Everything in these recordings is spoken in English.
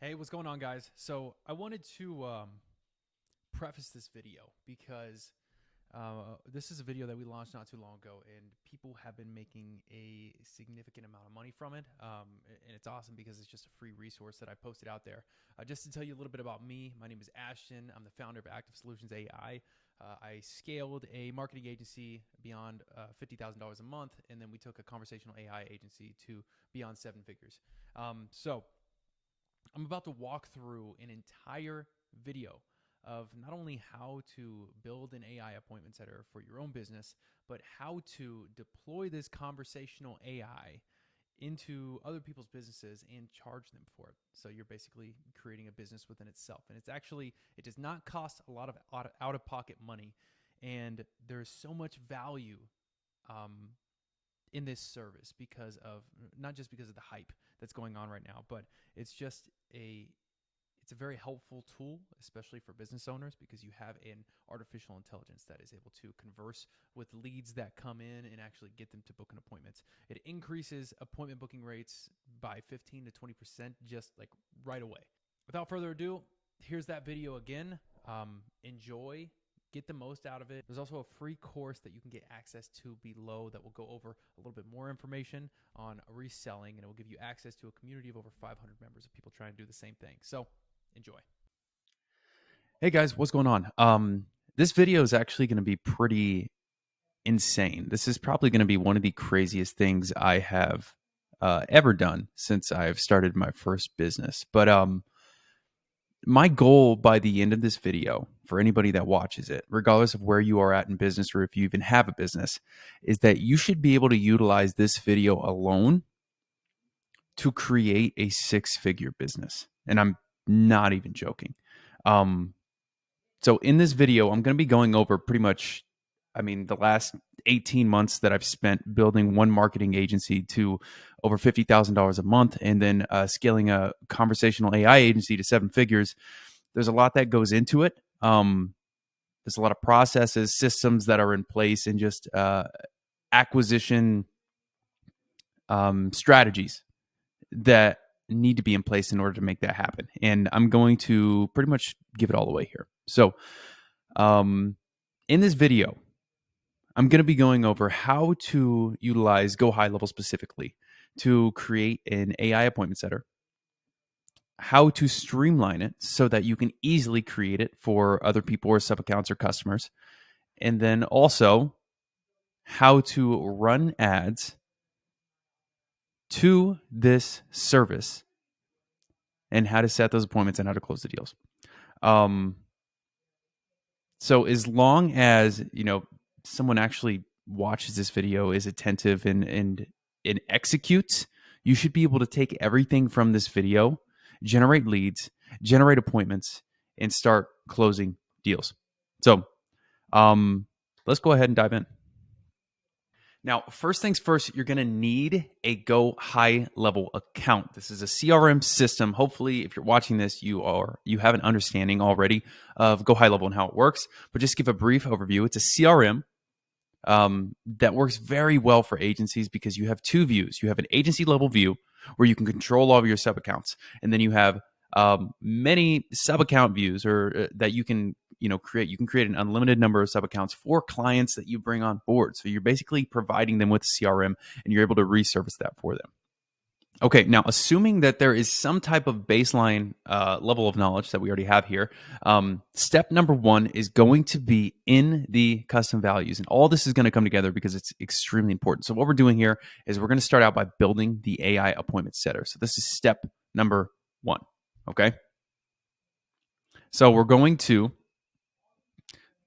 Hey, what's going on, guys? So I wanted to preface this video because this is a video that we launched not too long ago, and people have been making a significant amount of money from it. And it's awesome because it's just a free resource that I posted out there. Just to tell you a little bit about me, my name is Ashton. I'm the founder of Active Solutions AI. I scaled a marketing agency beyond $50,000 a month, and then we took a conversational AI agency to beyond 7 figures. So I'm about to walk through an entire video of not only how to build an AI appointment setter for your own business, but how to deploy this conversational AI into other people's businesses and charge them for it. So you're basically creating a business within itself. And it does not cost a lot of out-of-pocket money. And there's so much value in this service because of, not just because of the hype that's going on right now, but it's just it's a very helpful tool, especially for business owners, because you have an artificial intelligence that is able to converse with leads that come in and actually get them to book an appointment. It increases appointment booking rates by 15 to 20% just like right away. Without further ado, here's that video again. Enjoy. Get the most out of it. There's also a free course that you can get access to below that will go over a little bit more information on reselling, and it will give you access to a community of over 500 members of people trying to do the same thing. So enjoy. Hey guys, what's going on? This video is actually going to be pretty insane. This is probably going to be one of the craziest things I have ever done since I've started my first business. But my goal by the end of this video, for anybody that watches it, regardless of where you are at in business or if you even have a business, is that you should be able to utilize this video alone to create a 6-figure business. And I'm not even joking. So in this video, I'm going to be going over pretty much, the last 18 months that I've spent building one marketing agency to over $50,000 a month, and then scaling a conversational AI agency to 7 figures. There's a lot that goes into it. There's a lot of processes, systems that are in place, and just acquisition strategies that need to be in place in order to make that happen. And I'm going to pretty much give it all away here. So in this video, I'm going to be going over how to utilize Go HighLevel specifically to create an AI appointment setter, how to streamline it so that you can easily create it for other people or sub-accounts or customers, and then also how to run ads to this service and how to set those appointments and how to close the deals. So as long as, someone actually watches this video, is attentive and executes, you should be able to take everything from this video, generate leads, generate appointments, and start closing deals. So let's go ahead and dive in. Now, first things first, you're going to need a Go HighLevel account. This is a CRM system. Hopefully, if you're watching this, you have an understanding already of Go HighLevel and how it works. But just give a brief overview. It's a CRM that works very well for agencies because you have 2 views. You have an agency level view where you can control all of your sub accounts, and then you have many sub account views that you can create. You can create an unlimited number of sub accounts for clients that you bring on board. So you're basically providing them with CRM, and you're able to resurface that for them. Okay, now assuming that there is some type of baseline level of knowledge that we already have here, step number 1 is going to be in the custom values. And all this is going to come together because it's extremely important. So what we're doing here is we're going to start out by building the AI appointment setter. So this is step number 1, okay? So we're going to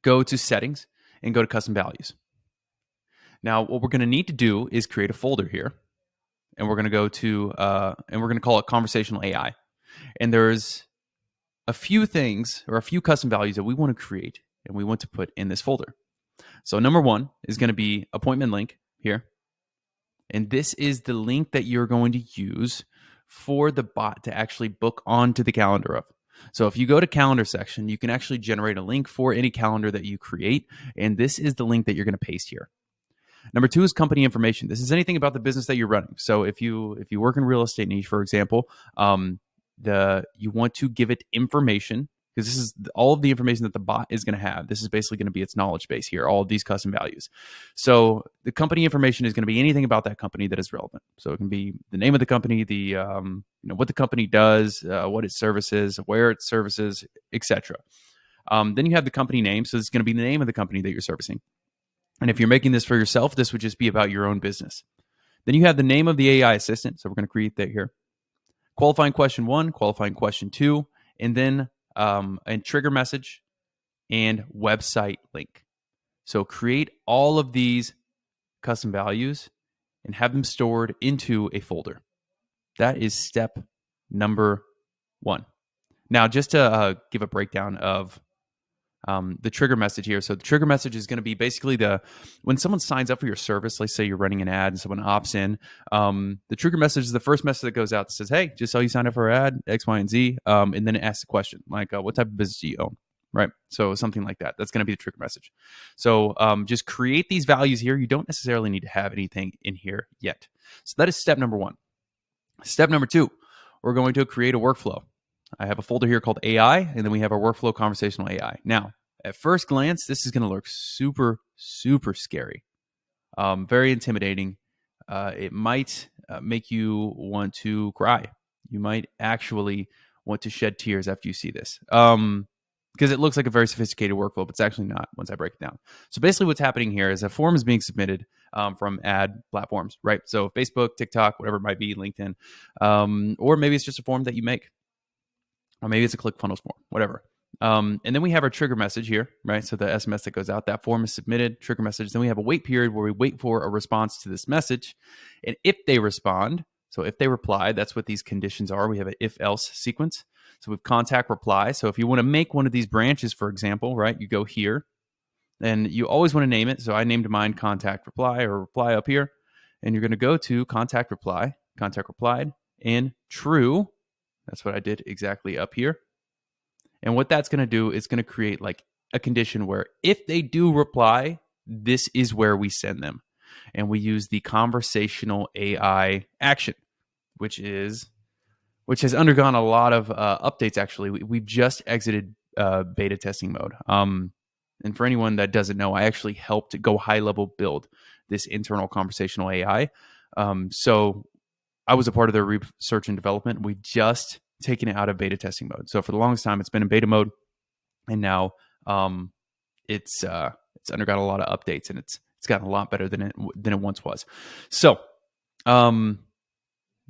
go to settings and go to custom values. Now, what we're going to need to do is create a folder here. And we're going to go to, and we're going to call it conversational AI. And there's a few things or a few custom values that we want to create and we want to put in this folder. So number 1 is going to be appointment link here. And this is the link that you're going to use for the bot to actually book onto the calendar of. So if you go to calendar section, you can actually generate a link for any calendar that you create. And this is the link that you're going to paste here. Number 2 is company information. This is anything about the business that you're running. So if you work in real estate niche, for example, you want to give it information, because this is all of the information that the bot is going to have. This is basically going to be its knowledge base here, all of these custom values. So the company information is going to be anything about that company that is relevant. So it can be the name of the company, the what the company does, what its services, where its services, etc. Then you have the company name. So it's going to be the name of the company that you're servicing. And if you're making this for yourself, this would just be about your own business. Then you have the name of the AI assistant. So we're going to create that here. Qualifying question 1, qualifying question 2, and then a trigger message and website link. So create all of these custom values and have them stored into a folder. That is step number 1. Now, just to give a breakdown of the trigger message here. So the trigger message is going to be basically when someone signs up for your service, let's say you're running an ad and someone opts in, the trigger message is the first message that goes out that says, hey, just saw you sign up for an ad, X, Y, and Z. And then it asks a question like, what type of business do you own? Right? So something like that. That's going to be the trigger message. So just create these values here. You don't necessarily need to have anything in here yet. So that is step number 1. Step number 2, we're going to create a workflow. I have a folder here called AI, and then we have our workflow conversational AI. Now, at first glance, this is going to look super, super scary, very intimidating. It might make you want to cry. You might actually want to shed tears after you see this, because it looks like a very sophisticated workflow, but it's actually not once I break it down. So basically what's happening here is a form is being submitted from ad platforms, right? So Facebook, TikTok, whatever it might be, LinkedIn, or maybe it's just a form that you make. Or maybe it's a ClickFunnels form, whatever. And then we have our trigger message here, right? So the SMS that goes out, that form is submitted, trigger message. Then we have a wait period where we wait for a response to this message. And if they respond, so if they reply, that's what these conditions are. We have an if-else sequence. So we have contact reply. So if you want to make one of these branches, for example, right, you go here and you always want to name it. So I named mine contact reply or reply up here. And you're going to go to contact reply, contact replied, and true. That's what I did exactly up here. And what that's going to do is going to create like a condition where if they do reply, this is where we send them. And we use the conversational AI action, which has undergone a lot of updates, actually. We've just exited beta testing mode. And for anyone that doesn't know, I actually helped Go HighLevel build this internal conversational AI. So I was a part of their research and development. We just taken it out of beta testing mode. So for the longest time, it's been in beta mode, and now it's undergone a lot of updates, and it's gotten a lot better than it once was. So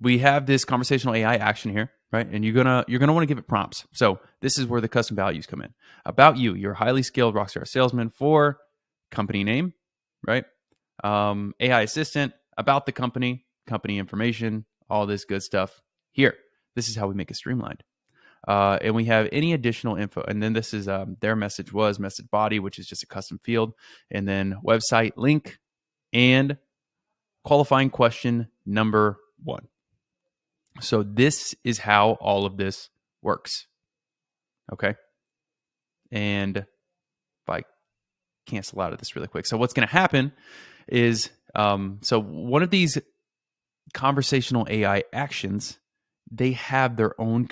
we have this conversational AI action here, right? And you're gonna want to give it prompts. So this is where the custom values come in. About you, you're a highly skilled rockstar salesman for company name, right? AI assistant, about the company information, all this good stuff here. This is how we make it streamlined. And we have any additional info. And then this is their message body, which is just a custom field. And then website link and qualifying question number 1. So this is how all of this works. Okay. And if I cancel out of this really quick. So what's going to happen is, so one of these conversational AI actions, they have their own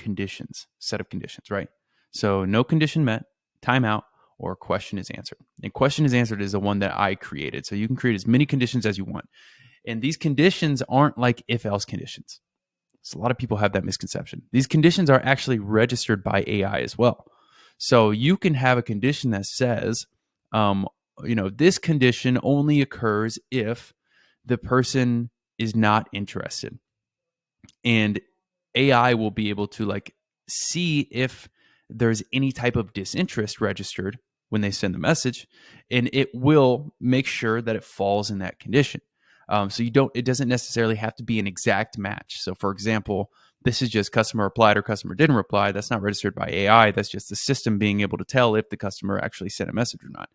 set of conditions, right? So no condition met, timeout, or question is answered. And question is answered is the one that I created. So you can create as many conditions as you want. And these conditions aren't like if-else conditions. So a lot of people have that misconception. These conditions are actually registered by AI as well. So you can have a condition that says, this condition only occurs if the person is not interested. And AI will be able to see if there's any type of disinterest registered when they send the message, and it will make sure that it falls in that condition. So it doesn't necessarily have to be an exact match. So for example, this is just customer replied or customer didn't reply. That's not registered by AI. That's just the system being able to tell if the customer actually sent a message or not.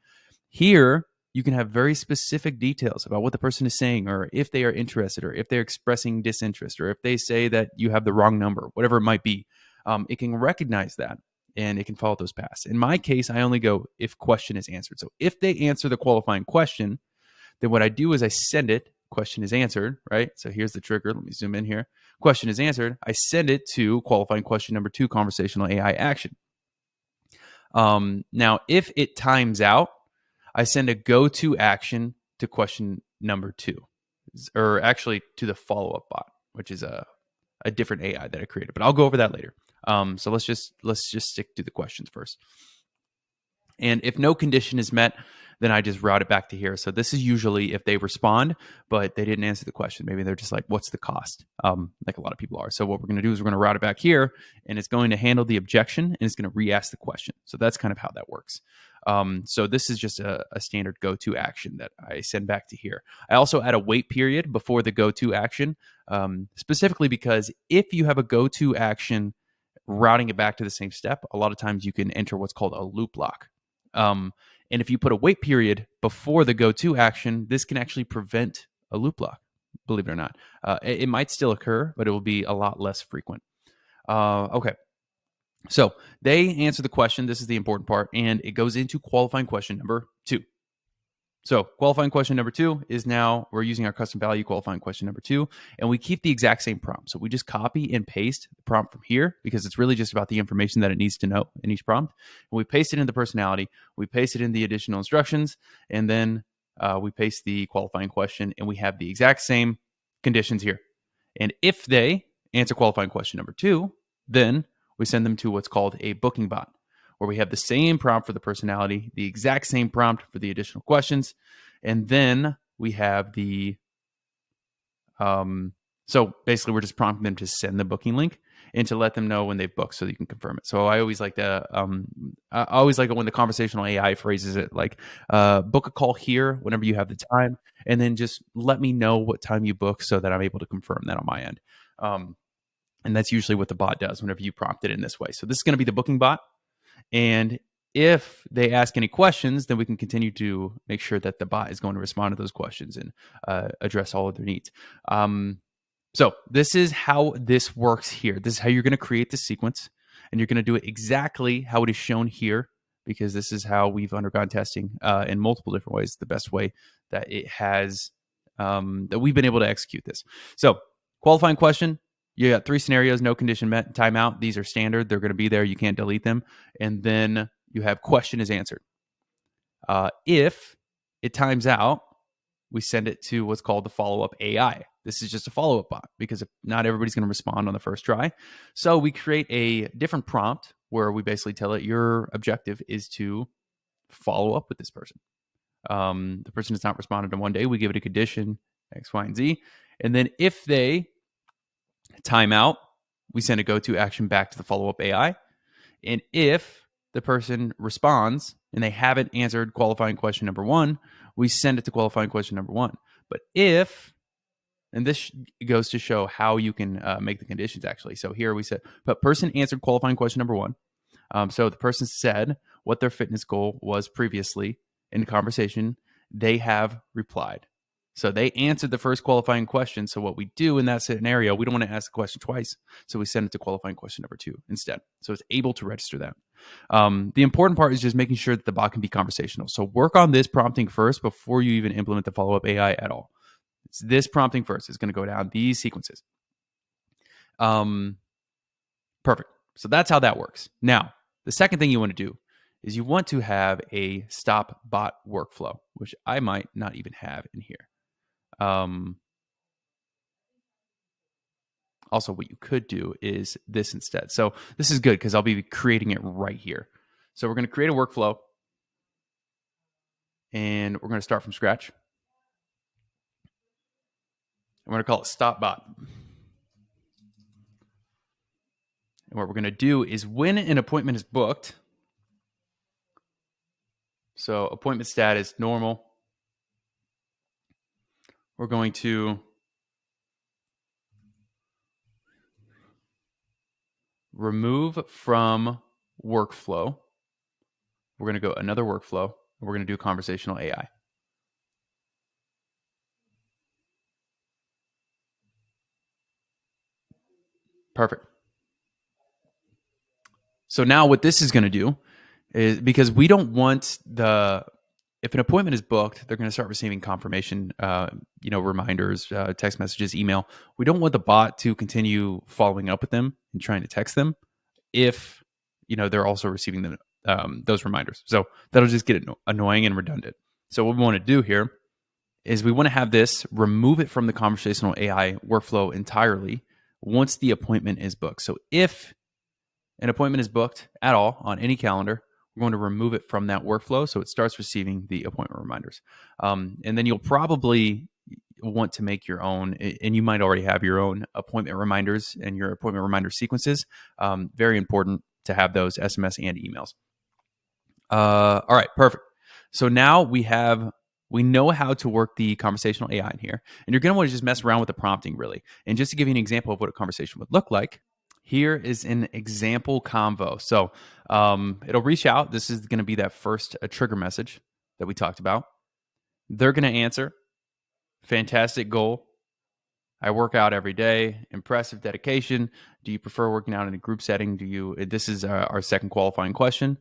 Here, you can have very specific details about what the person is saying, or if they are interested, or if they're expressing disinterest, or if they say that you have the wrong number, whatever it might be. It can recognize that, and it can follow those paths. In my case, I only go if question is answered. So if they answer the qualifying question, then what I do is I send it question is answered, right? So here's the trigger. Let me zoom in here. Question is answered. I send it to qualifying question number 2, conversational AI action. Now, if it times out, I send a go to action to question number 2, or actually to the follow up bot, which is a different AI that I created, but I'll go over that later. So let's just stick to the questions first. And if no condition is met, then I just route it back to here. So this is usually if they respond, but they didn't answer the question. Maybe they're just like, what's the cost? Like a lot of people are. So what we're going to do is we're going to route it back here, and it's going to handle the objection, and it's going to re-ask the question. So that's kind of how that works. So this is just a standard go-to action that I send back to here. I also add a wait period before the go-to action, specifically because if you have a go-to action routing it back to the same step, a lot of times you can enter what's called a loop lock. And if you put a wait period before the go-to action, this can actually prevent a loop lock, believe it or not. It might still occur, but it will be a lot less frequent. Okay. So they answer the question. This is the important part, and it goes into qualifying question number 2. So qualifying question number 2 is now we're using our custom value qualifying question number 2, and we keep the exact same prompt. So we just copy and paste the prompt from here because it's really just about the information that it needs to know in each prompt. And we paste it in the personality, we paste it in the additional instructions, and then we paste the qualifying question, and we have the exact same conditions here. And if they answer qualifying question number 2, then we send them to what's called a booking bot, where we have the same prompt for the personality, the exact same prompt for the additional questions, and then we have the so basically we're just prompting them to send the booking link and to let them know when they've booked so that you can confirm it. So I always like to I always like it when the conversational AI phrases it like book a call here whenever you have the time, and then just let me know what time you book so that I'm able to confirm that on my end. And that's usually what the bot does whenever you prompt it in this way. So this is going to be the booking bot. And if they ask any questions, then we can continue to make sure that the bot is going to respond to those questions and address all of their needs. So this is how this works here. This is how you're going to create the sequence, and you're going to do it exactly how it is shown here, because this is how we've undergone testing in multiple different ways. The best way that it has that we've been able to execute this. So qualifying question. You got 3 scenarios: no condition met, timeout. These are standard. They're going to be there. You can't delete them. And then you have question is answered. If it times out, we send it to what's called the follow-up AI. This is just a follow-up bot because not everybody's going to respond on the first try. So we create a different prompt where we basically tell it your objective is to follow up with this person. The person has not responded in one day. We give it a condition, X, Y, and Z. And then if they timeout, we send a go-to action back to the follow-up AI. And if the person responds and they haven't answered qualifying question number 1, we send it to qualifying question number 1. But if, and this goes to show how you can make the conditions actually. So here we said, but person answered qualifying question number 1. So the person said what their fitness goal was previously in the conversation. They have replied. So they answered the first qualifying question. So what we do in that scenario, we don't want to ask the question twice. So we send it to qualifying question number 2 instead. So it's able to register that. The important part is just making sure that the bot can be conversational. So work on this prompting first before you even implement the follow-up AI at all. It's this prompting first. It's going to go down these sequences. Perfect. So that's how that works. Now, the second thing you want to do is you want to have a stop bot workflow, which I might not even have in here. Also, what you could do is this instead. So this is good because I'll be creating it right here. So we're going to create a workflow, and we're going to start from scratch. I'm going to call it stop bot. And what we're going to do is when an appointment is booked, so appointment status normal, we're going to remove from workflow. We're going to go another workflow, and we're going to do conversational AI. Perfect. So now what this is going to do is, because we don't want the if an appointment is booked, they're going to start receiving confirmation, reminders, text messages, email. We don't want the bot to continue following up with them and trying to text them if they're also receiving those reminders. So that'll just get annoying and redundant. So what we want to do here is we want to have this remove it from the conversational AI workflow entirely once the appointment is booked. So if an appointment is booked at all on any calendar, we're going to remove it from that workflow so it starts receiving the appointment reminders. And then you'll probably want to make your own, and you might already have your own appointment reminders and your appointment reminder sequences. Very important to have those SMS and emails. All right, perfect. So now we know how to work the conversational AI in here, and you're going to want to just mess around with the prompting really. And just to give you an example of what a conversation would look like, here is an example convo. So it'll reach out. This is going to be that first trigger message that we talked about. They're going to answer. Fantastic goal. I work out every day. Impressive dedication. Do you prefer working out in a group setting? This is our second qualifying question.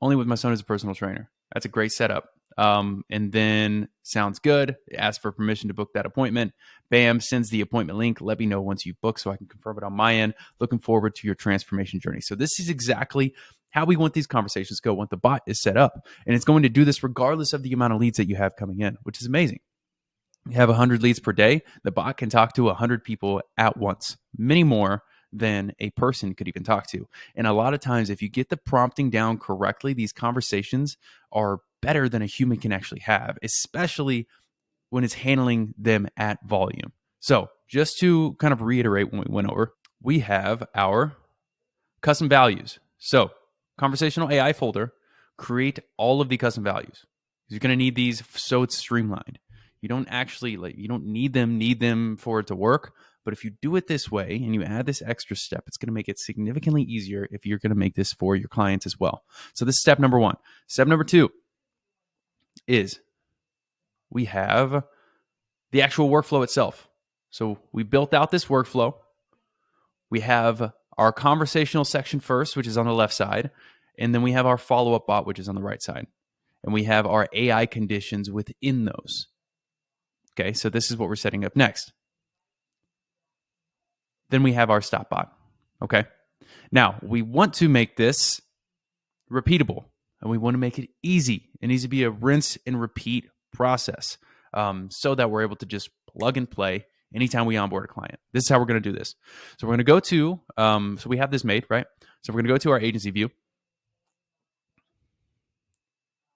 Only with my son as a personal trainer. That's a great setup. And then sounds good. Ask for permission to book that appointment. Bam, sends the appointment link. Let me know once you've booked so I can confirm it on my end. Looking forward to your transformation journey. So this is exactly how we want these conversations to go once the bot is set up. And it's going to do this regardless of the amount of leads that you have coming in, which is amazing. You have 100 leads per day. The bot can talk to 100 people at once, many more than a person could even talk to. And a lot of times, if you get the prompting down correctly, these conversations are better than a human can actually have, especially when it's handling them at volume. So just to kind of reiterate what we went over, we have our custom values. So conversational AI folder, create all of the custom values. You're going to need these so it's streamlined. You don't actually you don't need them for it to work. But if you do it this way and you add this extra step, it's going to make it significantly easier if you're going to make this for your clients as well. So this is step number one. Step number two is we have the actual workflow itself. So we built out this workflow. We have our conversational section first, which is on the left side. And then we have our follow-up bot, which is on the right side. And we have our AI conditions within those. Okay, so this is what we're setting up next. Then we have our stop bot. Okay, now we want to make this repeatable and we want to make it easy. It needs to be a rinse and repeat process so that we're able to just plug and play anytime we onboard a client. This is how we're going to do this. So we're going to go to, so we have this made, right? So we're going to go to our agency view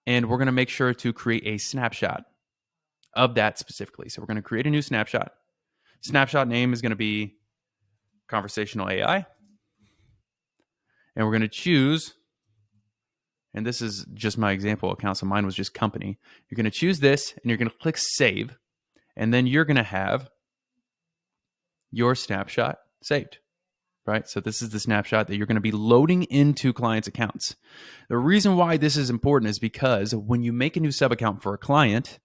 and we're going to make sure to create a snapshot of that specifically. So we're going to create a new snapshot. Snapshot name is going to be conversational AI. And we're going to choose, and this is just my example account, so mine was just company. You're going to choose this and you're going to click save. And then you're going to have your snapshot saved, right? So this is the snapshot that you're going to be loading into clients' accounts. The reason why this is important is because when you make a new sub account for a client,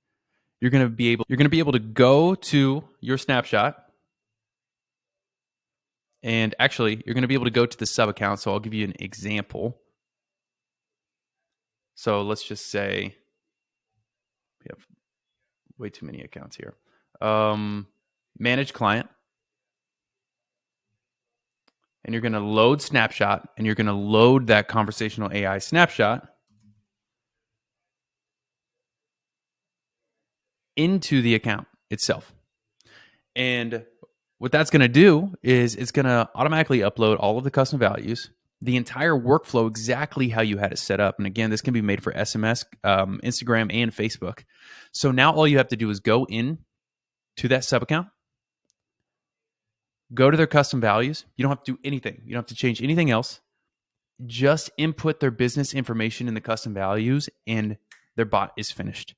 you're going to be able to go to your snapshot. And actually, you're going to be able to go to the sub account. So I'll give you an example. So let's just say we have way too many accounts here. Manage client. And you're going to load snapshot. And you're going to load that conversational AI snapshot into the account itself. And what that's going to do is it's going to automatically upload all of the custom values, the entire workflow exactly how you had it set up. And again, this can be made for SMS, Instagram, and Facebook. So now all you have to do is go in to that sub account, go to their custom values. You don't have to do anything. You don't have to change anything else. Just input their business information in the custom values and their bot is finished.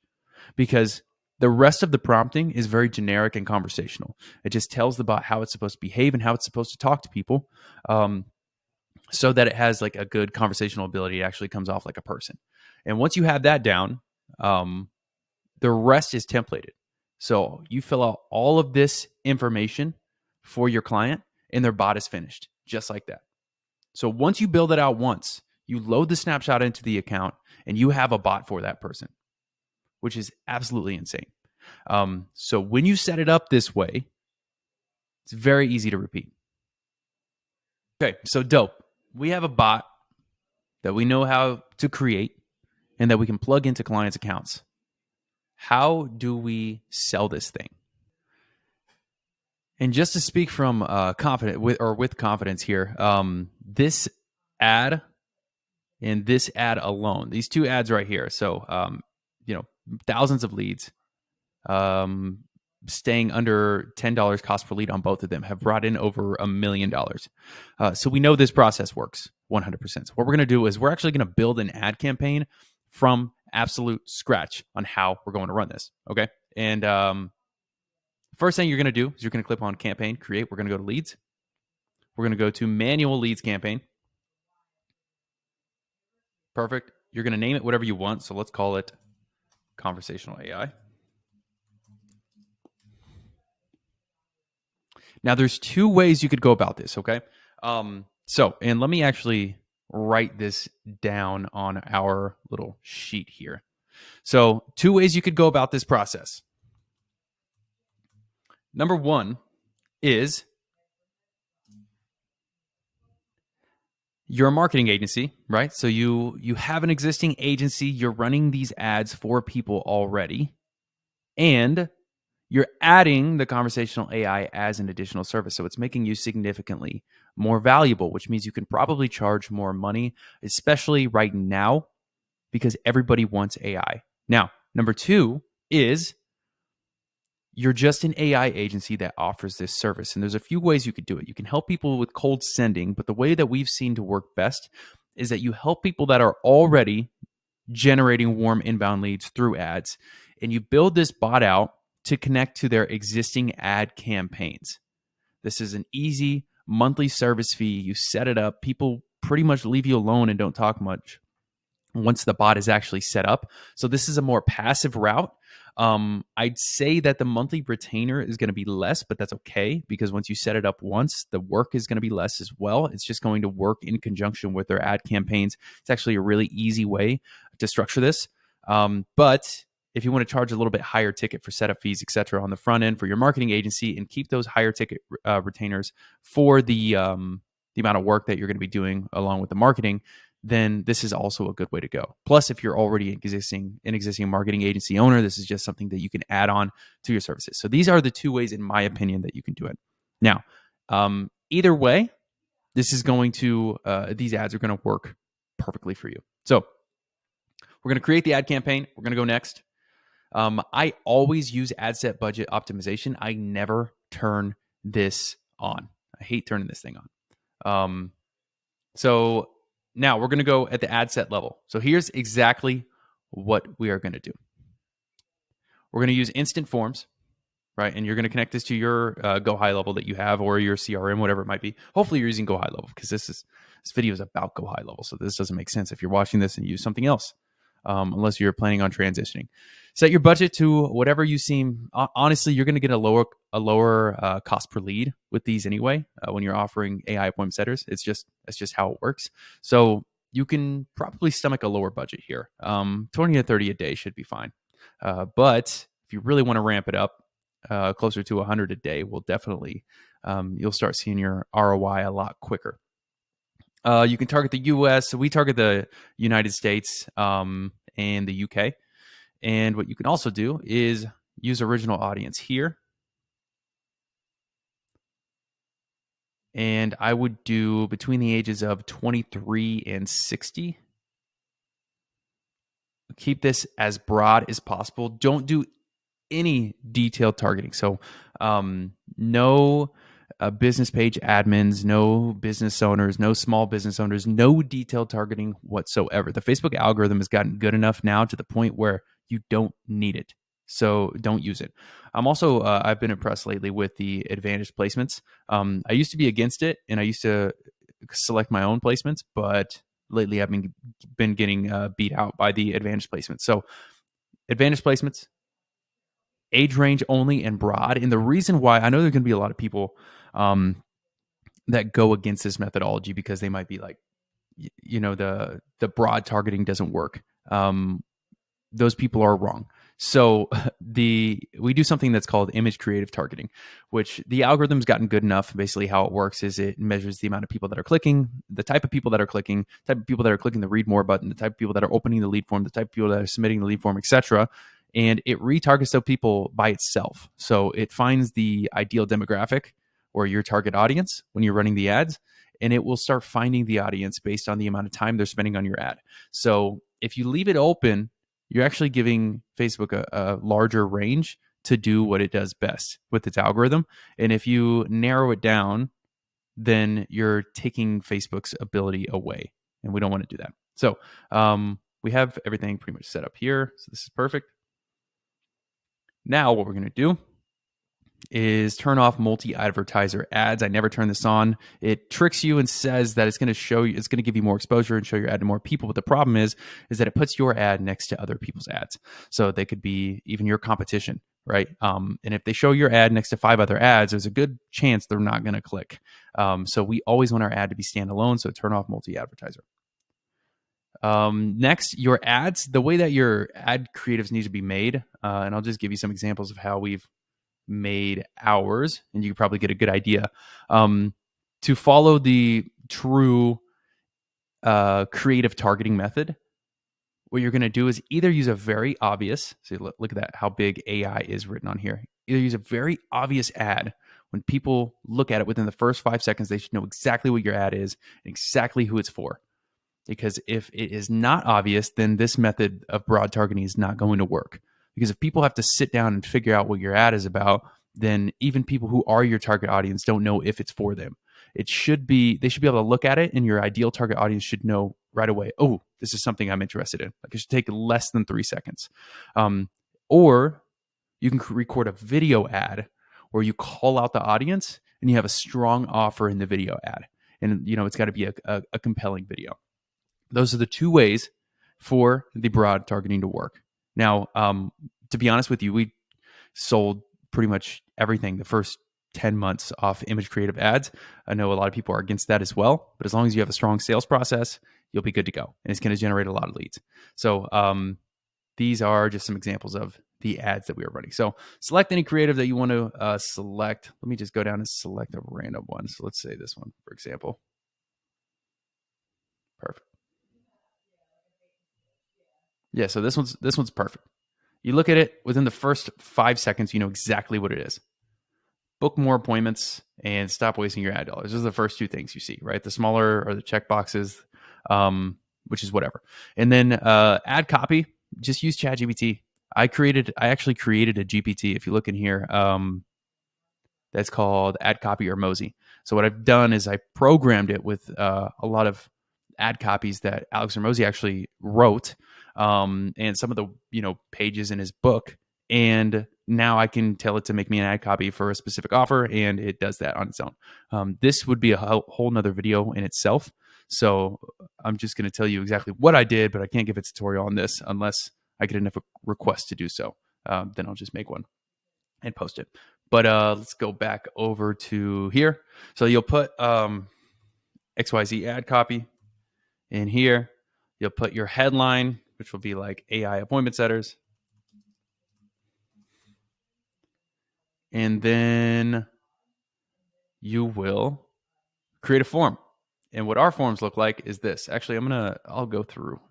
Because the rest of the prompting is very generic and conversational. It just tells the bot how it's supposed to behave and how it's supposed to talk to people so that it has like a good conversational ability. It actually comes off like a person. And once you have that down, the rest is templated. So you fill out all of this information for your client and their bot is finished, just like that. So once you build it out once, you load the snapshot into the account and you have a bot for that person. which is absolutely insane. So when you set it up this way, it's very easy to repeat. Okay, so dope. We have a bot that we know how to create and that we can plug into clients' accounts. How do we sell this thing? And just to speak from with confidence here, this ad and this ad alone, these two ads right here. So, thousands of leads, um, staying under $10 cost per lead on both of them have brought in over $1 million. So we know this process works 100%. So what we're going to do is we're actually going to build an ad campaign from absolute scratch on how we're going to run this. Okay. And first thing you're going to do is you're going to click on campaign, create. We're going to go to leads. We're going to go to manual leads campaign. Perfect. You're going to name it whatever you want. So let's call it conversational AI. Now, there's two ways you could go about this, okay? And let me actually write this down on our little sheet here. So, two ways you could go about this process. Number one is you're a marketing agency, right? So you have an existing agency, you're running these ads for people already, and you're adding the conversational AI as an additional service. So it's making you significantly more valuable, which means you can probably charge more money, especially right now, because everybody wants AI. Now, number two is you're just an AI agency that offers this service. And there's a few ways you could do it. You can help people with cold sending, but the way that we've seen to work best is that you help people that are already generating warm inbound leads through ads, and you build this bot out to connect to their existing ad campaigns. This is an easy monthly service fee. You set it up. People pretty much leave you alone and don't talk much once the bot is actually set up. So this is a more passive route. I'd say that the monthly retainer is going to be less, but that's okay because once you set it up once, the work is going to be less as well. It's just going to work in conjunction with their ad campaigns. It's actually a really easy way to structure this. But if you want to charge a little bit higher ticket for setup fees, et cetera, on the front end for your marketing agency and keep those higher ticket retainers for the amount of work that you're going to be doing along with the marketing, then this is also a good way to go. Plus, if you're already an existing marketing agency owner, this is just something that you can add on to your services. So these are the two ways, in my opinion, that you can do it. Now, either way, this is going to these ads are going to work perfectly for you. So we're going to create the ad campaign. We're going to go next. I always use ad set budget optimization. I never turn this on. I hate turning this thing on. So now we're going to go at the ad set level. So here's exactly what we are going to do. We're going to use instant forms, right? And you're going to connect this to your Go HighLevel that you have or your CRM, whatever it might be. Hopefully you're using Go HighLevel because this video is about Go HighLevel. So this doesn't make sense if you're watching this and use something else, unless you're planning on transitioning. Set your budget to whatever you seem. Honestly, you're going to get a lower cost per lead with these anyway. When you're offering AI appointment setters, that's just how it works. So you can probably stomach a lower budget here. 20 to 30 a day should be fine. But if you really want to ramp it up, closer to 100 a day, will definitely you'll start seeing your ROI a lot quicker. You can target the US. So we target the United States and the UK. And what you can also do is use original audience here. And I would do between the ages of 23 and 60. Keep this as broad as possible. Don't do any detailed targeting. So no business page admins, no business owners, no small business owners, no detailed targeting whatsoever. The Facebook algorithm has gotten good enough now to the point where you don't need it. So don't use it. I'm also, I've been impressed lately with the advantage placements. I used to be against it and I used to select my own placements, but lately I've been getting beat out by the advantage placements. So advantage placements, age range only and broad. And the reason why, I know there's going to be a lot of people that go against this methodology because they might be like, the broad targeting doesn't work. Those people are wrong. So we do something that's called image creative targeting, which the algorithm's gotten good enough. Basically, how it works is it measures the amount of people that are clicking, the type of people that are clicking, type of people that are clicking the read more button, the type of people that are opening the lead form, the type of people that are submitting the lead form, etc. And it retargets those people by itself. So it finds the ideal demographic or your target audience when you're running the ads, and it will start finding the audience based on the amount of time they're spending on your ad. So if you leave it open, you're actually giving Facebook a larger range to do what it does best with its algorithm. And if you narrow it down, then you're taking Facebook's ability away. And we don't want to do that. So we have everything pretty much set up here. So this is perfect. Now what we're going to do is turn off multi-advertiser ads. I never turn this on. It tricks you and says that it's going to show you, it's going to give you more exposure and show your ad to more people. But the problem is that it puts your ad next to other people's ads. So they could be even your competition, right? And if they show your ad next to 5 other ads, there's a good chance they're not going to click. So we always want our ad to be standalone. So turn off multi-advertiser. Next, your ads, the way that your ad creatives need to be made. And I'll just give you some examples of how we've made ours, and you can probably get a good idea. To follow the true creative targeting method, what you're going to do is either use a very obvious, so look at that, how big AI is written on here. Either use a very obvious ad. When people look at it within the first 5 seconds, they should know exactly what your ad is and exactly who it's for. Because if it is not obvious, then this method of broad targeting is not going to work. Because if people have to sit down and figure out what your ad is about, then even people who are your target audience don't know if it's for them. They should be able to look at it, and your ideal target audience should know right away, oh, this is something I'm interested in. Like, it should take less than 3 seconds. Or you can record a video ad where you call out the audience and you have a strong offer in the video ad. And, it's got to be a compelling video. Those are the 2 ways for the broad targeting to work. Now, to be honest with you, we sold pretty much everything the first 10 months off image creative ads. I know a lot of people are against that as well, but as long as you have a strong sales process, you'll be good to go. And it's going to generate a lot of leads. So these are just some examples of the ads that we are running. So select any creative that you want to select. Let me just go down and select a random one. So let's say this one, for example. Perfect. Yeah, so this one's perfect. You look at it within the first 5 seconds, you know exactly what it is. Book more appointments and stop wasting your ad dollars. Those are the first 2 things you see, right? The smaller or the check boxes, which is whatever. And then ad copy, just use ChatGPT. I actually created a GPT. If you look in here, that's called Ad Copy or Mosey. So what I've done is I programmed it with a lot of ad copies that Alex Hormozi actually wrote, and some of the pages in his book. And now I can tell it to make me an ad copy for a specific offer, and it does that on its own. This would be a whole nother video in itself. So I'm just going to tell you exactly what I did, but I can't give a tutorial on this unless I get enough requests to do so. Then I'll just make one and post it. But let's go back over to here. So you'll put XYZ ad copy in here. You'll put your headline, which will be like AI appointment setters. And then you will create a form. And what our forms look like is this. Actually, I'll go through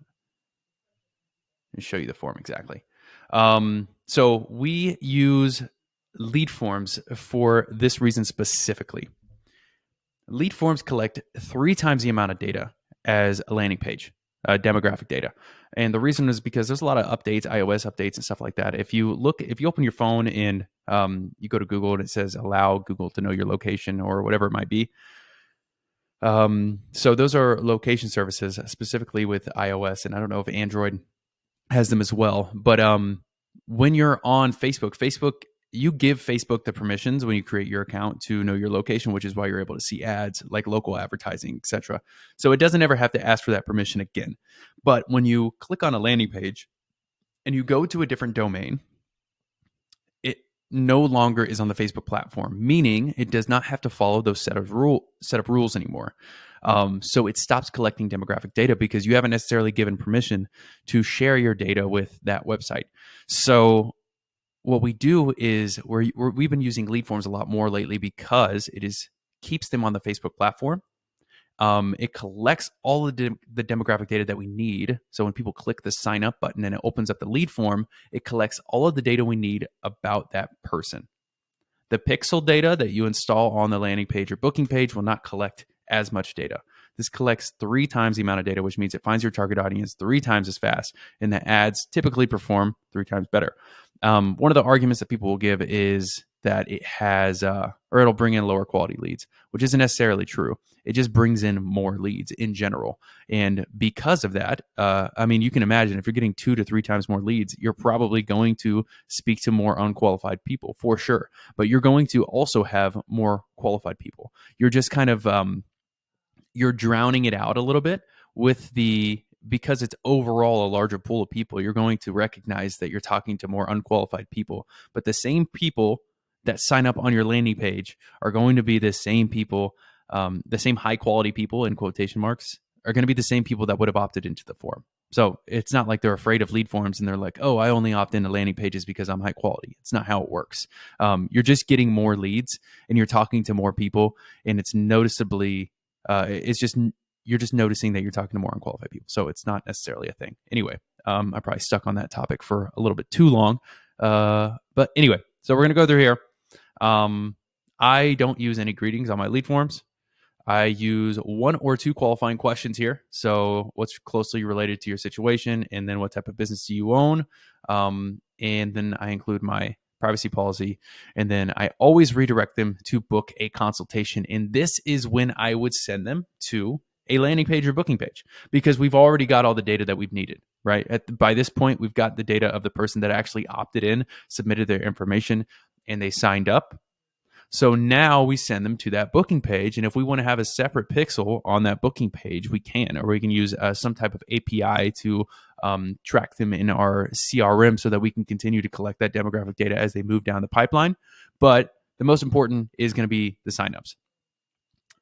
and show you the form exactly. So we use lead forms for this reason specifically. Lead forms collect 3 times the amount of data as a landing page, demographic data. And the reason is because there's a lot of updates, iOS updates and stuff like that. If you open your phone and you go to Google and it says allow Google to know your location or whatever it might be. So those are location services specifically with iOS. And I don't know if Android has them as well. But when you're on Facebook, you give Facebook the permissions when you create your account to know your location, which is why you're able to see ads like local advertising, etc. So it doesn't ever have to ask for that permission again. But when you click on a landing page and you go to a different domain, it no longer is on the Facebook platform, meaning it does not have to follow those set of rules anymore. So it stops collecting demographic data because you haven't necessarily given permission to share your data with that website. So what we do is we've been using lead forms a lot more lately because keeps them on the Facebook platform. It collects all of the demographic data that we need. So when people click the sign up button and it opens up the lead form, it collects all of the data we need about that person. The pixel data that you install on the landing page or booking page will not collect as much data. This collects 3 times the amount of data, which means it finds your target audience 3 times as fast, and the ads typically perform 3 times better. One of the arguments that people will give is that it has, or it'll bring in lower quality leads, which isn't necessarily true. It just brings in more leads in general. And because of that, I mean, you can imagine if you're getting 2 to 3 times more leads, you're probably going to speak to more unqualified people for sure. But you're going to also have more qualified people. You're just kind of, you're drowning it out a little bit because it's overall a larger pool of people. You're going to recognize that you're talking to more unqualified people, but the same people that sign up on your landing page are going to be the same people, the same high quality people in quotation marks are going to be the same people that would have opted into the form. So it's not like they're afraid of lead forms and they're like, oh, I only opt into landing pages because I'm high quality. It's not how it works. You're just getting more leads and you're talking to more people, and it's noticeably, you're just noticing that you're talking to more unqualified people. So it's not necessarily a thing. Anyway, I probably stuck on that topic for a little bit too long. But anyway, so we're going to go through here. I don't use any greetings on my lead forms. I use 1 or 2 qualifying questions here. So what's closely related to your situation, and then what type of business do you own? And then I include my privacy policy, and then I always redirect them to book a consultation. And this is when I would send them to a landing page or booking page, because we've already got all the data that we've needed, right? By this point, we've got the data of the person that actually opted in, submitted their information, and they signed up. So now we send them to that booking page. And if we want to have a separate pixel on that booking page, we can, or we can use some type of API to track them in our CRM so that we can continue to collect that demographic data as they move down the pipeline. But the most important is going to be the signups.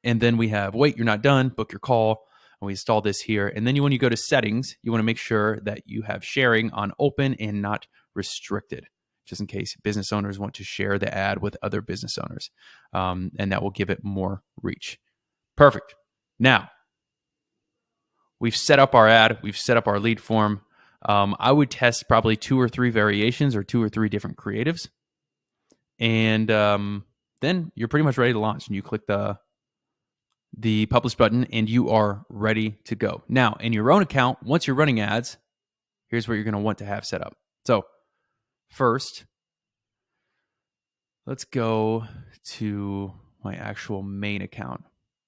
And then we have, wait, you're not done, book your call. And we install this here. And then when you go to settings, you want to make sure that you have sharing on open and not restricted, just in case business owners want to share the ad with other business owners. And that will give it more reach. Perfect. Now, we've set up our ad. We've set up our lead form. I would test probably 2 or 3 variations or 2 or 3 different creatives. And then you're pretty much ready to launch. And you click the publish button and you are ready to go. Now, in your own account, once you're running ads, here's what you're going to want to have set up. So first, let's go to my actual main account.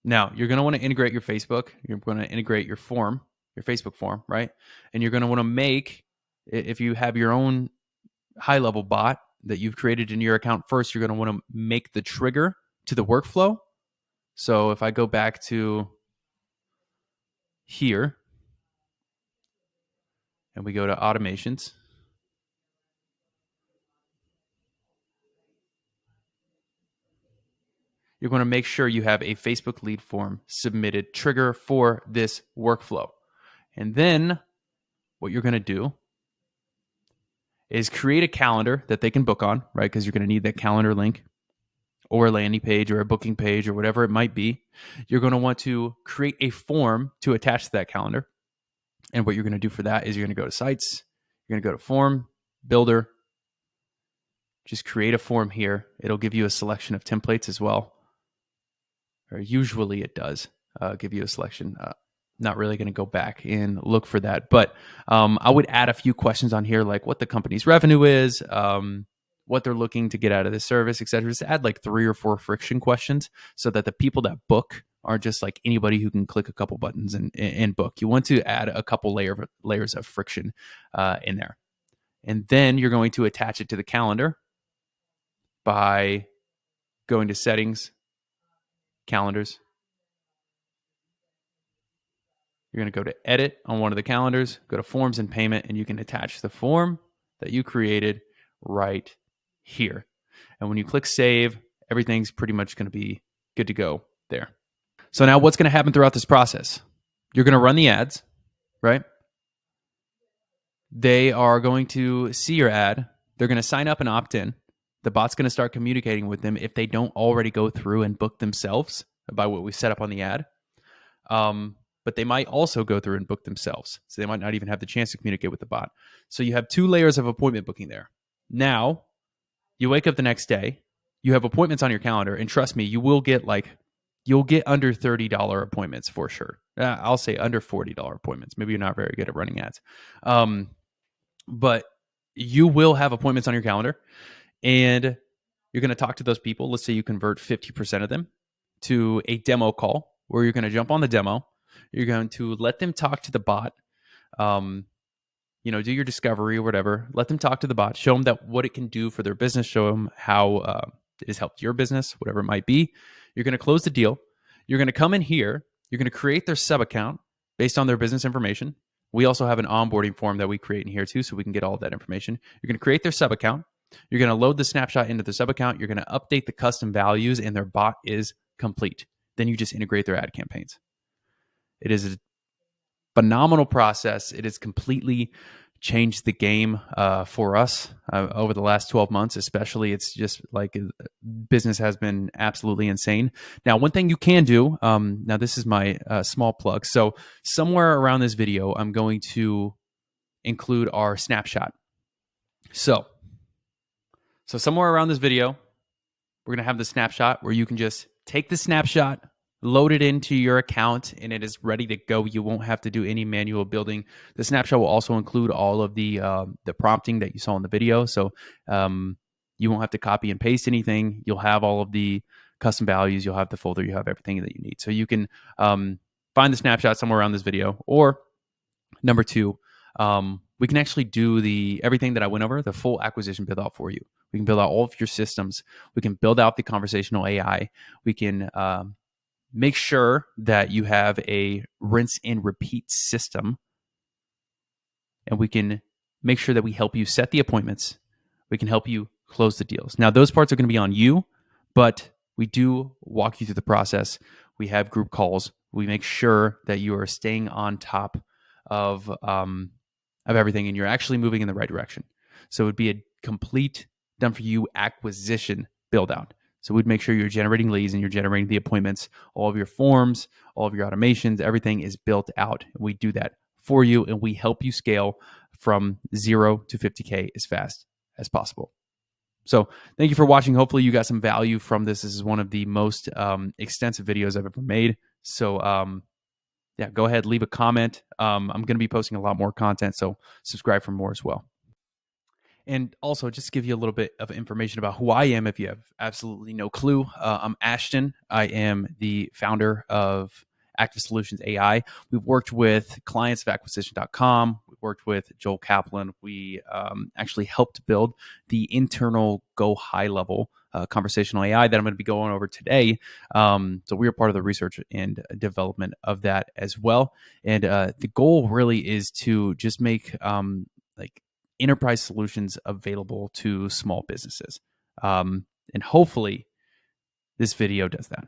Now, you're going to want to integrate your Facebook. You're going to integrate your form, your Facebook form, right? And you're going to want to make, if you have your own HighLevel bot that you've created in your account first, you're going to want to make the trigger to the workflow. So if I go back to here and we go to automations, you're going to make sure you have a Facebook lead form submitted trigger for this workflow. And then what you're going to do is create a calendar that they can book on, right? Because you're going to need that calendar link or a landing page or a booking page or whatever it might be. You're going to want to create a form to attach to that calendar. And what you're going to do for that is you're going to go to sites, you're going to go to form, builder, just create a form here. It'll give you a selection of templates as well. Or usually it does give you a selection. Not really going to go back and look for that. But I would add a few questions on here, like what the company's revenue is, what they're looking to get out of this service, et cetera. Just add like 3 or 4 friction questions so that the people that book aren't just like anybody who can click a couple buttons and book. You want to add a couple layers of friction in there. And then you're going to attach it to the calendar by going to settings, calendars. You're going to go to edit on one of the calendars, go to forms and payment, and you can attach the form that you created right here. And when you click save, everything's pretty much going to be good to go there. So now what's going to happen throughout this process? You're going to run the ads, right? They are going to see your ad. They're going to sign up and opt in. The bot's going to start communicating with them if they don't already go through and book themselves by what we set up on the ad. But they might also go through and book themselves. So they might not even have the chance to communicate with the bot. So you have 2 layers of appointment booking there. Now, you wake up the next day, you have appointments on your calendar, and trust me, you'll get under $30 appointments for sure. I'll say under $40 appointments. Maybe you're not very good at running ads. But you will have appointments on your calendar, and you're going to talk to those people. Let's say you convert 50% of them to a demo call where you're going to jump on the demo. You're going to let them talk to the bot. Do your discovery or whatever. Let them talk to the bot. Show them that what it can do for their business. Show them how it has helped your business, whatever it might be. You're going to close the deal. You're going to come in here. You're going to create their sub account based on their business information. We also have an onboarding form that we create in here too, so we can get all of that information. You're going to create their sub account. You're going to load the snapshot into the sub account. You're going to update the custom values, and their bot is complete. Then you just integrate their ad campaigns. It is a phenomenal process. It has completely changed the game for us over the last 12 months, especially. It's just like business has been absolutely insane. Now, one thing you can do, now this is my small plug. So somewhere around this video, I'm going to include our snapshot. So somewhere around this video, we're going to have the snapshot where you can just take the snapshot, load it into your account, and it is ready to go. You won't have to do any manual building. The snapshot will also include all of the prompting that you saw in the video. So you won't have to copy and paste anything. You'll have all of the custom values. You'll have the folder. You have everything that you need. So you can find the snapshot somewhere around this video. Or number 2, we can actually do everything that I went over, the full acquisition build out for you. We can build out all of your systems. We can build out the conversational AI. We can make sure that you have a rinse and repeat system. And we can make sure that we help you set the appointments. We can help you close the deals. Now, those parts are going to be on you, but we do walk you through the process. We have group calls. We make sure that you are staying on top of everything and you're actually moving in the right direction. So it would be a complete done for you acquisition build out. So we'd make sure you're generating leads and you're generating the appointments, all of your forms, all of your automations, everything is built out. We do that for you, and we help you scale from 0 to 50K as fast as possible. So thank you for watching. Hopefully you got some value from this. This is one of the most extensive videos I've ever made. So yeah, go ahead, leave a comment. I'm going to be posting a lot more content, so subscribe for more as well. And also, just to give you a little bit of information about who I am, if you have absolutely no clue, I'm Ashton. I am the founder of Active Solutions AI. We've worked with clients of acquisition.com. We've worked with Joel Kaplan. We actually helped build the internal Go HighLevel conversational AI that I'm going to be going over today. So we are part of the research and development of that as well. And the goal really is to just make enterprise solutions available to small businesses. And hopefully this video does that.